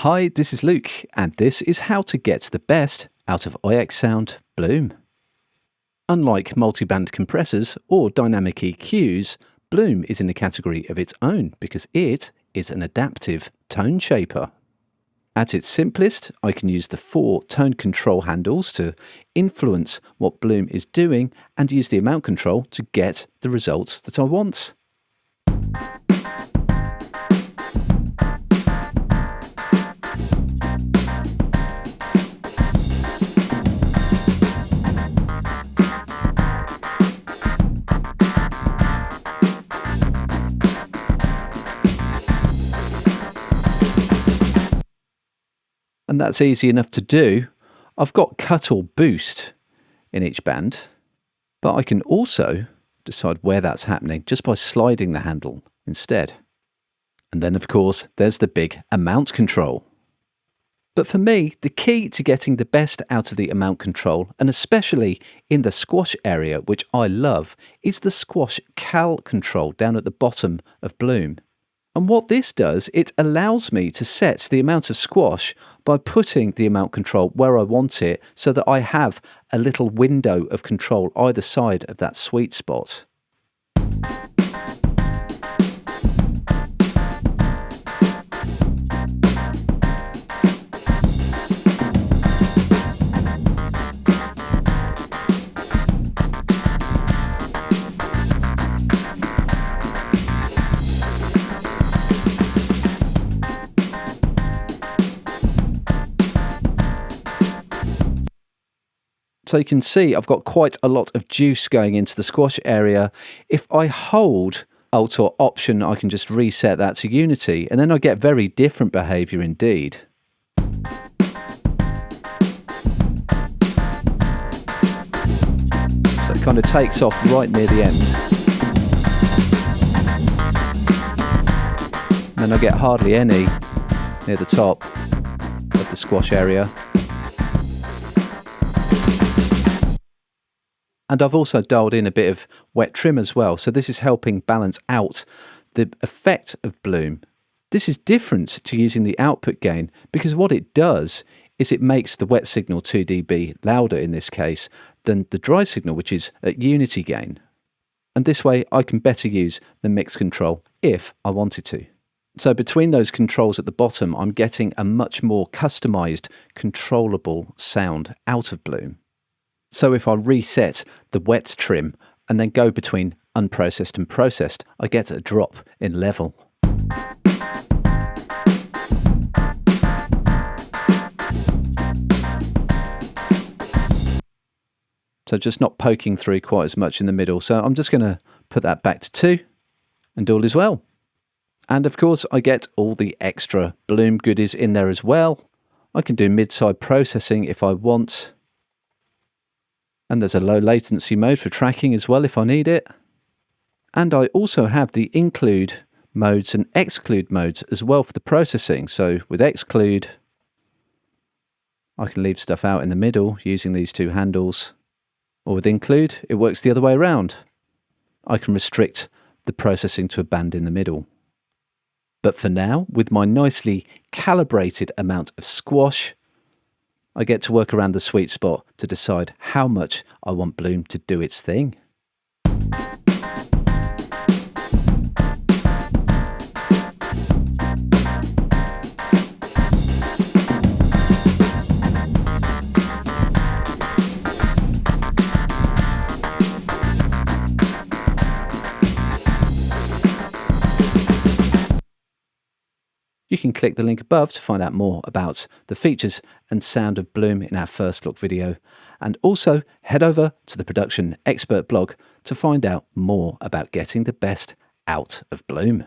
Hi, this is Luke, and this is how to get the best out of oeksound Bloom. Unlike multi-band compressors or dynamic EQs, Bloom is in a category of its own because it is an adaptive tone shaper. At its simplest, I can use the 4 tone control handles to influence what Bloom is doing and use the amount control to get the results that I want. And that's easy enough to do. I've got cut or boost in each band, but I can also decide where that's happening just by sliding the handle instead. And then of course there's the big amount control. But for me, the key to getting the best out of the amount control, and especially in the squash area, which I love, is the squash cal control down at the bottom of Bloom. And what this does, it allows me to set the amount of squash by putting the amount control where I want it so that I have a little window of control either side of that sweet spot. So you can see I've got quite a lot of juice going into the squash area. If I hold Alt or Option, I can just reset that to Unity, and then I get very different behaviour indeed. So it kind of takes off right near the end. And then I get hardly any near the top of the squash area. And I've also dialed in a bit of wet trim as well, so this is helping balance out the effect of Bloom. This is different to using the output gain because what it does is it makes the wet signal 2 dB louder in this case than the dry signal, which is at unity gain. And this way I can better use the mix control if I wanted to. So between those controls at the bottom, I'm getting a much more customized, controllable sound out of Bloom. So if I reset the wet trim and then go between unprocessed and processed, I get a drop in level. So just not poking through quite as much in the middle. So I'm just going to put that back to 2 and all is well. And of course I get all the extra Bloom goodies in there as well. I can do mid-side processing if I want. And there's a low latency mode for tracking as well if I need it. And I also have the include modes and exclude modes as well for the processing. So with exclude, I can leave stuff out in the middle using these 2 handles. Or with include, it works the other way around. I can restrict the processing to a band in the middle. But for now, with my nicely calibrated amount of squash, I get to work around the sweet spot to decide how much I want Bloom to do its thing. You can click the link above to find out more about the features and sound of Bloom in our first look video, and also head over to the Production Expert blog to find out more about getting the best out of Bloom.